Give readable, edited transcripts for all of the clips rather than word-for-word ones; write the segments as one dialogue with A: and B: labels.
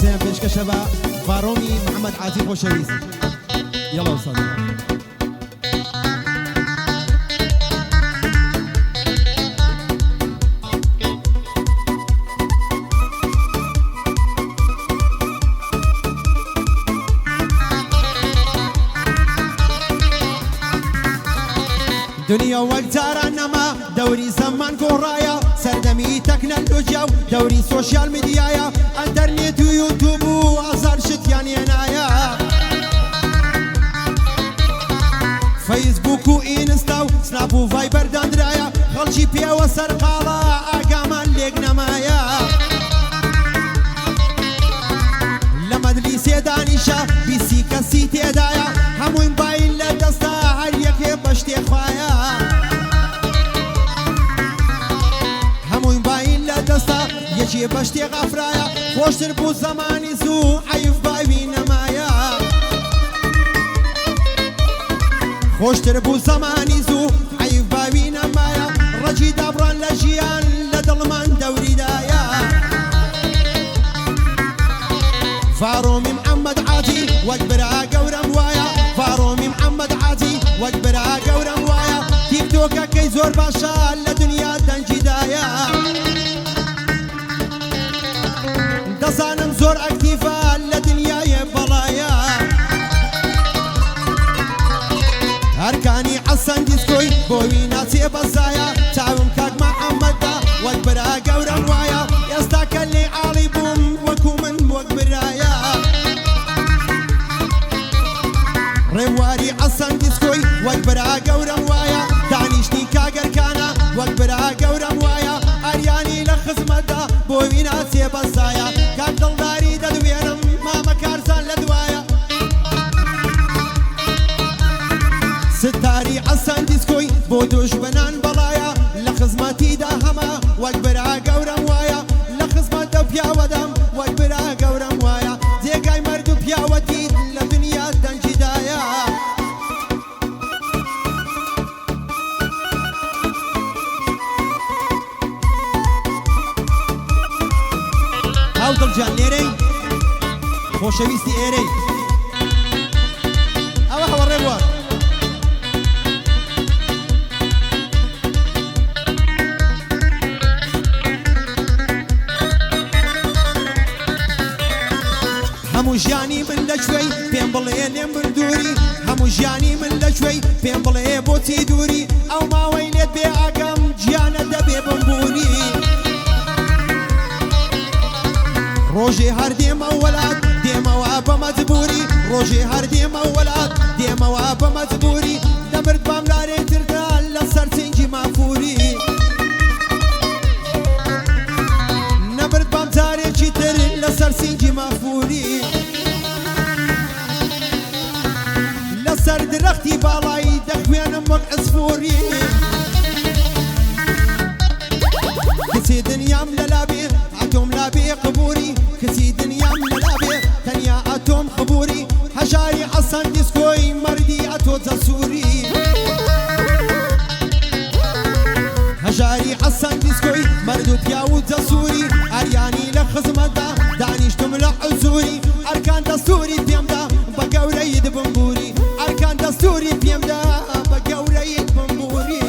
A: ئاوازەیان پێشکەشە بە فاڕۆمی محەممەد عاتی خۆشەویست. یەڵە وسەد دنیا وەک جاران نەما دەوری زەمان گۆڕایە سەردەمی تەکنەلۆجیا و دەوری سۆشیال میدیایە ئەنتەرنێت و یوتوب و ئازار شتیان هێنایە فەیسبوک و ئینستا و سناپ و ڤایبەر دانرایە خەڵکی پێوە سەرقاڵە ئاگامان لێک نەمایە لە مەجلیسێ دانیشە بیسی کەسی تێدایە هەمووی مۆبایل لە دەستا هەر یەکێ بە شتێک خوایە هەمووی مۆبایل لە دەستا یەکێ بە شتێک ئافرایە خۆشتر بوو زەمانی زوو عەیف باوی نەمایە خۆشتر بوو زەمانی زوو عەیف باوی نەمایە ڕەجی دابڕان لە ژیان لە دڵمان دەوریدایە فاڕۆمی محەممەد عاتی وەک برا گەورەم وایە فاڕۆمی محەممەد عاتی وەک برا گەورەم وایە تیکتۆکەکەی زۆر باشە لە دنیا دەنجیدایە دەزانم زۆر ئەکتیڤە لە دنیای بەڵایە هەرکانی حەسەن دیسکۆی بۆوی ناچێ بەزایە چاوم کاک محەممەدە وەک برا گەورەم وایە ئێستا کە لێ ئاڵی بووم وەکو من وەک برایە ڕێواری حەسەن دیسکۆی وەک برا گەورەم وایە دانیشتی کاگەرکانە وەک برا گەورەم وایە ئەریانی لە خزمەتە بۆوی ناچێ بەزایە کاک دڵداری دەدوێنم مامە کارزان لە دوایە ستاری حەسەن دیسکۆی بۆ دوژمنان بەڵایە لە خزمەتیدا هەمە وەک برا گەورەم وایە لە خزمەتە پیاوەدەم وەک برا گەورەم وایە جێگای مەرد و پیاوەتی لە دنیا دەنجیدایە هاوتڵجان لێرەی خۆشەویستی ئێرەی ئەوە هەوەڕێ بووە هەموو ژیانی من لەکوێی پێم بڵێ لێم بردووری هەموو ژیانی من لەکوێی پێم بڵێ بۆچی دووری ئەو ماوەی لێت بێ ئاگەم گیانە دەبێ بمبوونی ڕۆژێ هەر دێمە وەلات دێمەوە بە مەجبوری ڕۆژێ هەر دێمە وەلات دێمەوە بە مەجبوری دەمرد بام لارێتردا لەسەر چنگی مافوری نەبرد بام جارێکی تر لەسەر سینگی مافوری لەسەر درەختی باڵایی دەخوێنم وەک ئەسفوری کچی دنیام لەلابێ ئەتۆم لابێ قبوری کچی دنیام لەلابێ تەنیا ئەتۆم قبوری هەژاری حەسەن دیسکۆی مەردی ئەتۆ جەسووری هەژاری حەسەن دیسکۆی مەرد و پیا و جەسووری ئەریانی لە خزمەتدا دانیشتم لە حزوری ئەرکان دەستوری پێمدا بە گەورەیت بمبوری ئەرکان دەستوری پێمدا بە گەورەیت بمبوری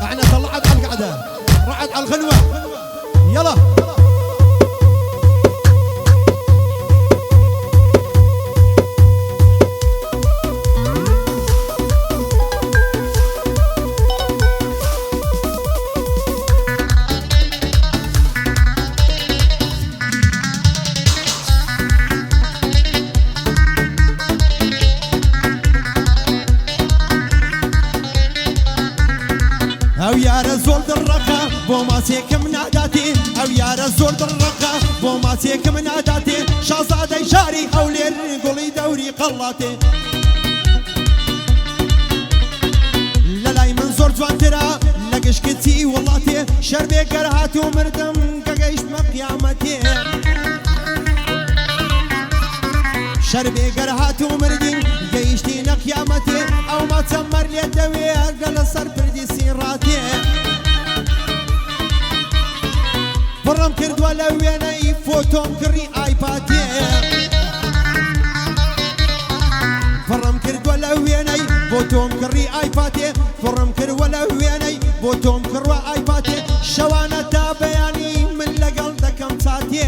A: احنا طلعت على القعدة رعد على الغنوة يلا ئەو یارە زۆر دڕەقە بۆ ماسێکم ناداتێ ئەو یارە زۆر دڕەقە بۆ ماسێکم ناداتێ شازادەی شاری هەولێر گوڵی دەوری قەڵاتێ لە لای من زۆر جوانترە لە گشکتی وڵاتێ شەربێگەر هاتوو مردم کە گەیشتمە قیامەتێ شەربێ گەر هاتوو مردین گەیشتینە قیامەتێ ئەو ماچەمەر لێ دەوێ ئەگە لەسەر پردی سیڕاتێ پڕم کردووە لە وێنەی فۆتۆم کڕی ئایپاتێ پڕم کردووە لە وێنەی فۆتۆم کڕی ئایپاتێ پڕم کردووە لە وێنەی فۆتۆم کڕوە ئایپاتێ شەوانە تا بەیانی من لەگەڵ دەکەم چاتێ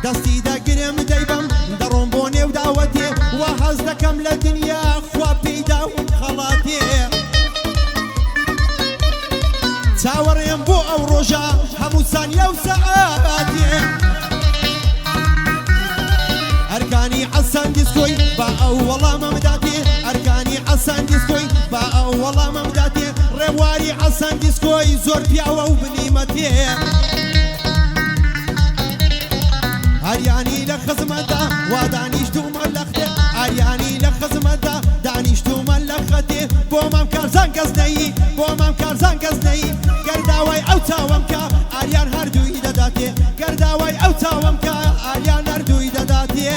A: دەستی دەگرم دەیبم دەڕۆم بۆ نێو داوەتێ وا هەز دەکەم لە دنیا خوا پێیداوم خەڵاتێ چاوەڕێم بۆ ئەو ڕۆژە هەموو سانیە و سەعاتێ ئەرکانی حەسەن دیسکۆی با ئەو وەڵامەم داتێ ئەرکانی حەسەن دیسکۆی با ئەو وەڵامەم داتێ ڕێبواری حەسەن دیسکۆی زۆر پیاوە و بنیمەتێ ئاریانی لە خزمەتدا وا دانیشتومە لە خەتێ ئاریانی لە خزمەتدا دانیشتومە لە خەتێ بۆ مام کارزان کەس نەیی بۆ مام کارزان کەس نەیی گەرداوای ئەو چاوەم کە ئاریان هەردووی دەداتێ گەرداوای ئەو چاوەم کە ئاریان هەردووی دەداتێ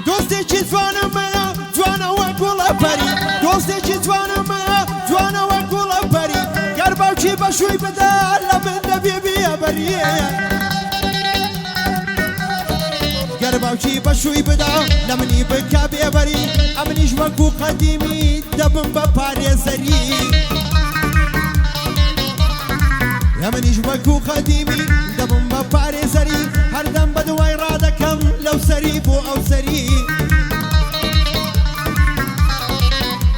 A: دۆستێکی جوانم مەیە جوانەوە گوڵەپەری دۆستێکی جوانم مەیە جوانەوە گوڵەپەری گەر باوکی بەشووی بدە لە من دەبێ بیەبەریە گەر باوکی بەشووی بدە لە منی بکە بێبەری ئەمنیش وەکو قەدیمی دەبم بە پارێزەری ئەمنیش وەکو قەدیمی دەبم بە پارێزەری هەردەم بە دوای ڕادەکەم لەو سەری بۆ ئەو سەری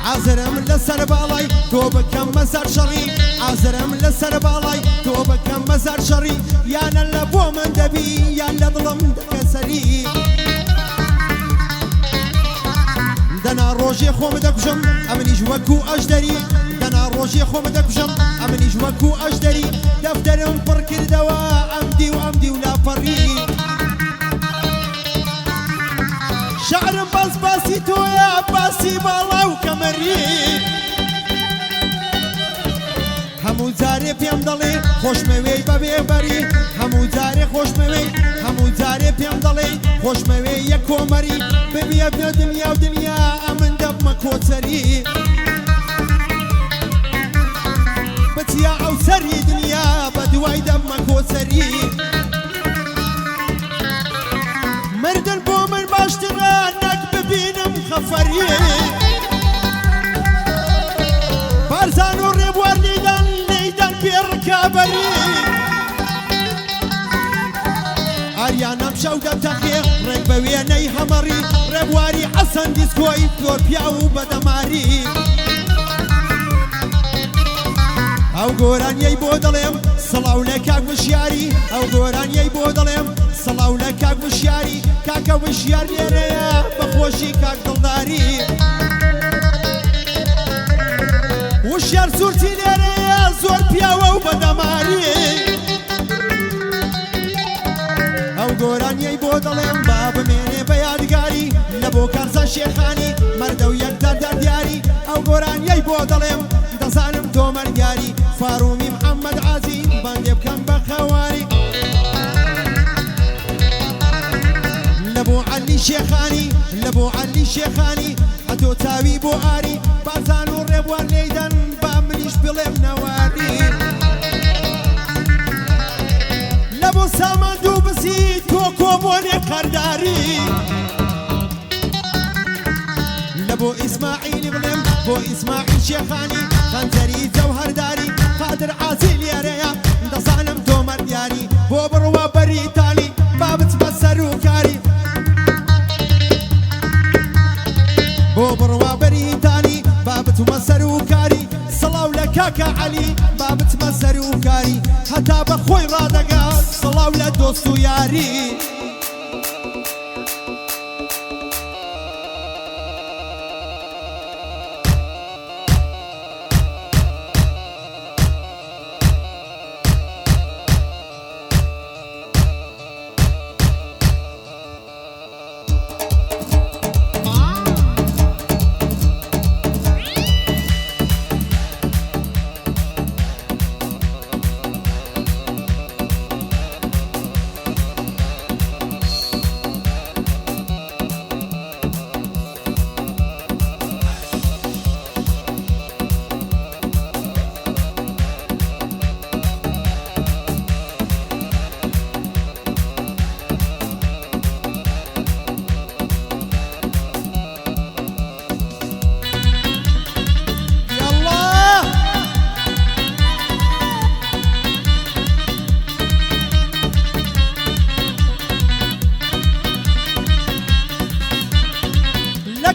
A: عازرم لەسەر باڵای تۆ بکەم مەزار شەڕی عازرم لەسەر باڵای تۆ بکەم مەزار شەڕی یانە لە بۆ من دەبی یان لە دڵم دەکە سەری دەنا ڕۆژێ خۆم دەکوژم ئەمنیش وەکو ئەژدەری دەنا ڕۆژێ خۆم دەکوژم ئەمنیش وەکو ئەژدەری دەفتەرم پڕ کردەوە ئەمدی و ئەمدی و لاپەڕی شعرم باس باسی تۆیە باسی باڵا و کەمەری هەموو جارێ پێم دەڵێ خۆشمەوەی بەبێبەری هەموو جارێ خۆشمەوەی هەموو جارێ پێم دەڵێ خۆشمەوەی یەک کۆمەری ببیە بێ دنیا و دنیا ئەمن دەبمە کۆچەری بچیا ئەو سەری دنیا بە دوای دەبمە کۆچەری مردن بۆ من باشترە نەک ببینم خەفەری بارزان و ڕێبوار لەیدان پێڕکابەری ئاریانەم شەو دەتەخێ ڕێک بە وێنەی هەمەڕی ڕێبواری حەسەن دیسکۆی زۆر پیا و بەدەماری ئەو گۆرانیەی بۆ دەڵێم سڵاو لە کاک وشیاری ئەو گۆرانیەی بۆ دەڵێم سڵاو لە کاک وشیاری کاکە وشیار لێرەیە بەخۆشی کاک دڵداری وشیار سوورتی لێرەیە زۆر پیاوە و بەدەماری ئەو گۆرانیەی بۆ دەڵێم با بمێنێ بە یادگاری لە بۆ کارزان شێخانی مەردە و یەکدار دیاری ئەو گۆرانیەی بۆ دەڵێم دەزانم تۆ مەرگاری فارومی محەممەد عازی باندێ بکەم بە خەواری لە بۆ عەلی شێخانی لە بۆ عەلی شێخانی ئەتۆ چاوی بۆ ئاری بازان و ڕێبوار لێدەن با منیش بڵێم نەواری لە بۆ سامان دوو بسی تۆ کۆبۆنێ قەرداری لە بۆ ئیسماعیلی بڵێم بۆ ئیسماعیل شێخانی خەنجەری جەوهەرداری قادر عازی لێرەیە دەزانم تۆ مەردیاری بۆ بڕوە بەریتانی با بچمە سەر و کاری بۆ بڕوا بەریتانی با بچمە سەر و کاری سڵاو لە كاكا علي بابت مەسەر و کاری هەتا بە خۆی ڕادەگات سڵاو لە دۆست و یاری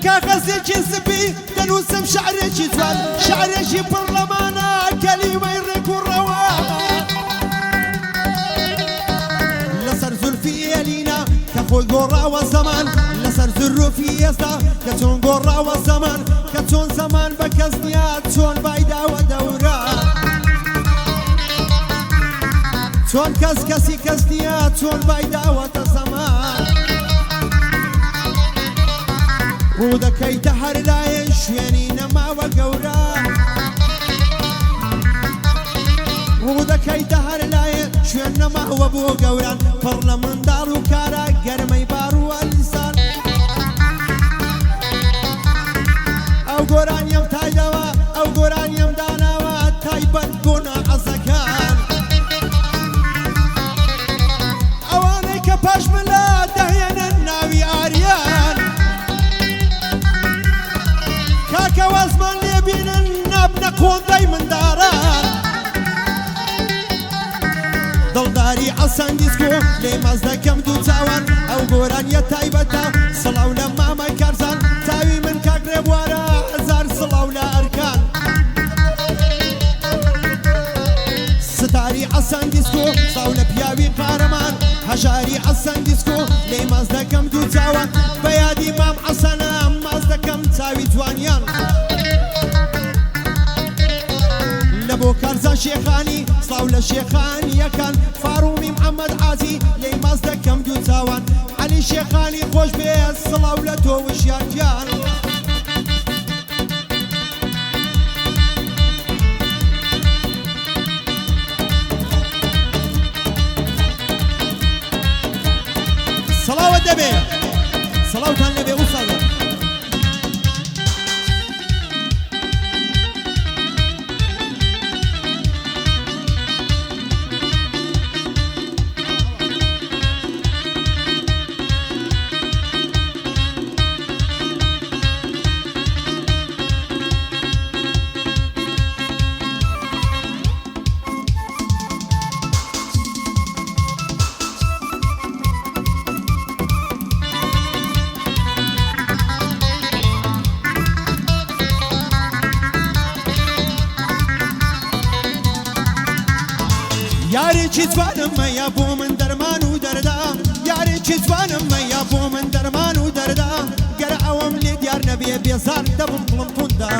A: كاغزێکی زبی دەنووسم شعرێکی جوان شعرێکی پڕلەمانە کەلیمەی ڕێک و ڕەوا لەسەر زولفی ئێلینا کە خۆی گۆڕاوە زەمان لەسەر زروفی ئێستا کە چۆن گۆڕاوە زەمان کە چۆن زەمان بە کەس نییە چۆن بایداوە دەورە چۆن کەس کەسی کەس نییە چۆن بایداوەتە زەمان ڕوودەکەیتە هەر لایەن شوێنی نەماوە گەورە ڕوودەکەیتە هەر لایەن شوێن نەماوە بۆ گەوران پڕ لە منداڵ و کارە گەرمەی باڕوە لیسان ئەو گۆرانیم تایدەوە ئەو گۆرانیم داناوە تایبەت بۆ ناعەزەکان ئەوانەی کە پاش ملە دەهێنن ناوی ئاریان کاکە وازمان لێبینن نابنە کۆندەی منداڕان دڵداری عەسەن دیسکۆ لێ مەز دەکەم دوو چاوان ئەو گۆرانیە تایبەتە سڵاو لە مامای کارزان تاوی من کاکرێ بوارە هەزار سڵاو لە ئەرکان ستاری عەسەن دیسکۆ سڵاو لە پیاوی قارەمان هەژاری عەسەن دیسکۆ لێ مەز دەکەم دوو چاوان بە یادی مام عەسەنە مەز دەکەم چاوی جوانیان لە بۆ کارزان شێخانی سڵاو لە شێخانیەکان فاڕومی محەممەد عازی لێ مەز دەکەم دوو چاوان عەلی شێخانی خۆش بێ سڵاو لە تۆ وشیان گیان سڵاوە دەبێ سڵاوتان لەبێ ئوستاذە یارێکی جوانم مەیە بۆ من دەرمان و دەردا یارێکی جوانم مەیە بۆ من دەرمان و دەردا گەر ئەوەم لێ دیار نەبێ بێزار دەبم پڵم پوندا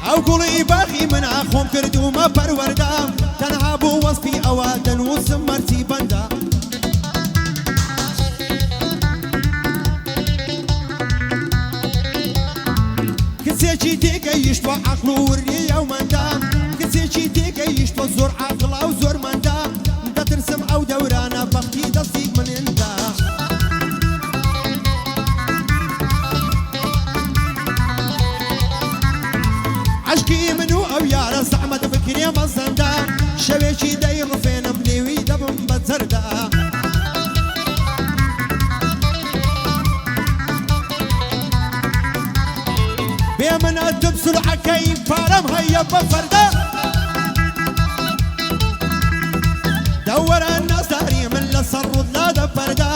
A: ئەو گوڵی باغی من ئاخۆم کردومە پەروەردا تەنها بۆ وەسپی ئەوە دەنووسم مەرجی بەندا کچێکی تێگەیشت بە عەقڵ و وردی ئەومەندا کچێکی تێگەیشت بە زۆر عاقڵا و زۆر مەندا دەترسم ئەو دەورانە بەختی دەستی منێندا عەشقی من و ئەو یارە زەحمەت بکرێ مەزەندا شەوێکی دەیڕفێنم لێوی دەبم بە جەردا بێ منە دم سولعەکەی پارەم هەیە بە فەردا دەوەرە نازداری من لەسەر ڕوودلا دەپەردا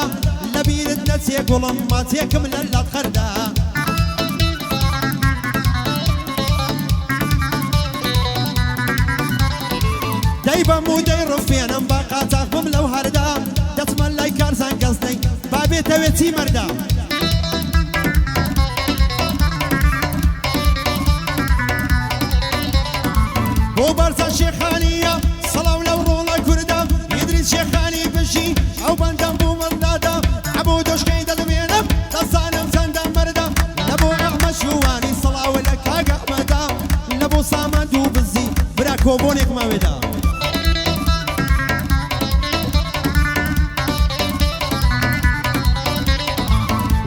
A: لەبیرت نەچێ گوڵم ماچێکم لە لات خەردا دەی بەم و دەی ڕفێنم بە قاچاق بم لەو هەردا دەچمە لای کارزان گەستەی با بێتەوێ چی مەردا بۆ بەرزە شێخانیە سەڵاو لەو ڕۆڵە کووردا ئیدریس شێخانی بژی ئەو بەندەم بوو مندادا هەموو دۆشکەی دەدەمێنم دەزانم چەندە مەردا لە بۆ ئەحمە شووانی سەڵاوە لە کاک ئەحمەدا لە بۆ ساماند و بزی برا کۆبۆنێک ماوێدا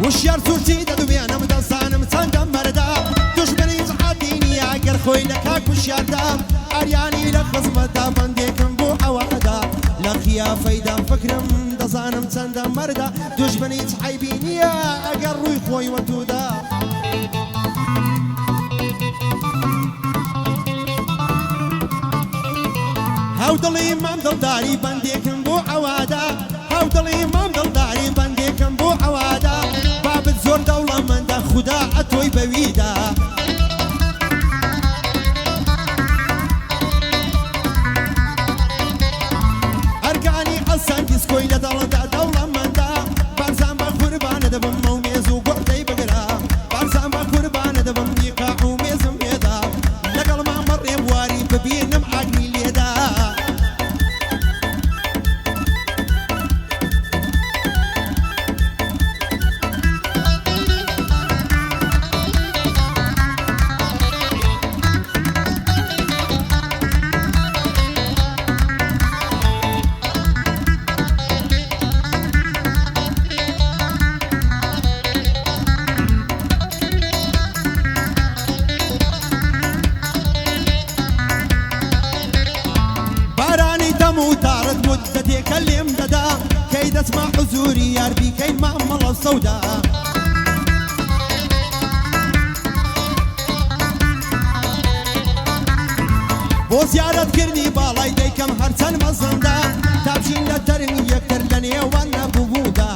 A: وشیار سوورچی دەدوێنم دەزانم چەندە مەردا دوژمنی جەعاتی نییە گەر خۆی لە کاک وشیاردا ئەریانی لە خزمەتدا بەندێکم بۆ ئەوەدا لە قیافەیدا فکرم دەزانم چەندە مەردا دوژمنی عەیبی نییە ئەگەر ڕووی خۆی وەتوودا هەودڵی مام دڵداری بەندێکم بۆ ئەوادا هەودڵی مام دڵداری بەندێکم بۆ ئەوادا بابت زۆر دەوڵەمەندە خودا ئەتۆی بەویدا ئەرکانی ئەسان دیسکۆی لە دەڵەدا دەوڵەمەندە بارزان بە قوربانە دەبم مە و مێز و گۆڕدەی بگرا بارزان بە قوربانە دەبم نیقاع و مێزم لێدا لەگەڵ مامە ڕێبواری ببینم ئاگری لێدا مدتێکە لێم دەدا کەی دەچمە حزوری یار بیکەین مامەڵە سەودا بۆ زیارەتکردنی باڵای دەیکەم هەرچەند مەزندا تابژین لە تەرن یەکتر لە نێوان نەبووبوودا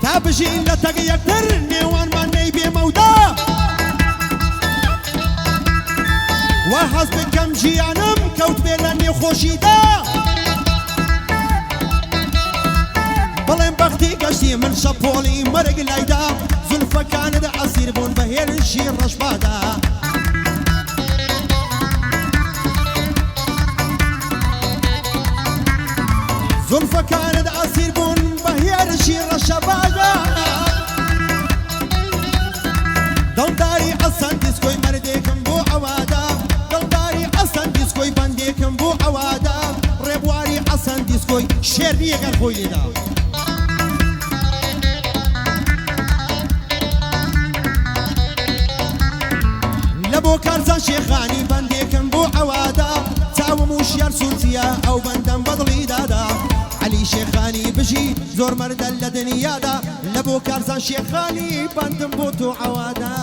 A: تابژین لە تەگ یەکتر نێوانمان نەی بێمەودا وا حەز بکەم ژیانم کەوت بێ لە نێوخۆشیدا بەڵێم بەختی گەشتی من شەپۆڵی مەرگ لایدا زولفەکانت ئەسیر بوون بە هێرشی ڕەشبادا زولفەکانت ئەسیر بوون بە هێرشی ڕەشەبادا دڵداری ئەسان دیسکۆی مەردێکم بۆ ئەوادا دڵداری ئەسان دیسکۆی بەندێکم بۆ ئەوادا ڕێبواری ئەسان دیسکۆی شێر نییە گەر خۆی لێدا لە بۆ کارزان شێخانی بەندێکم بۆ ئەوادا چاوم و شیار سوورچیە ئەو بەندەم بەدڵی دادا عەلی شێخانی بژی زۆر مەردە لە دنیادا لە بۆ کارزان شێخانی بەندم بۆ تۆ ئەوادا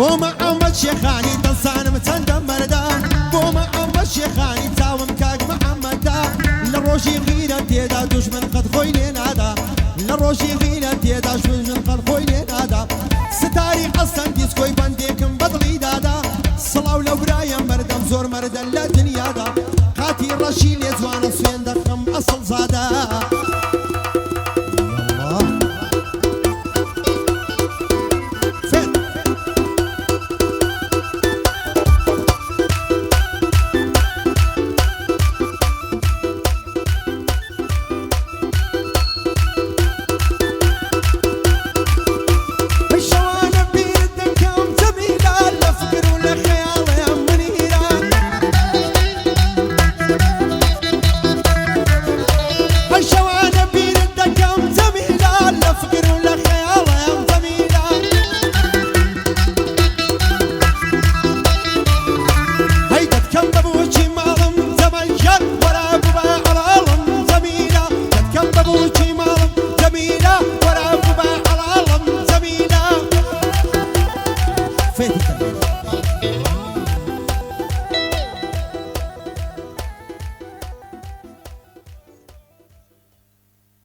A: بۆ مەحەممەد شێخانی دەزانم چەندە مەردا بۆ مەحەممەد شێخانی چاوم کاک مەحەممەددا لە ڕۆژی غیرە تێدا دوژمن قەت خۆی لێ نادا لە ڕۆژی غیرە تێدا دوژمن قەت خۆی لێ نادا ستاری ئەسان دیسکۆی بەندێکم بەدڵی دادا سڵاو لەو برایە مەردەم زۆر مەردە لە دنیادا قاتی ڕەشی لێ جوانە سوێن دەخەم ئەسڵ زادا شو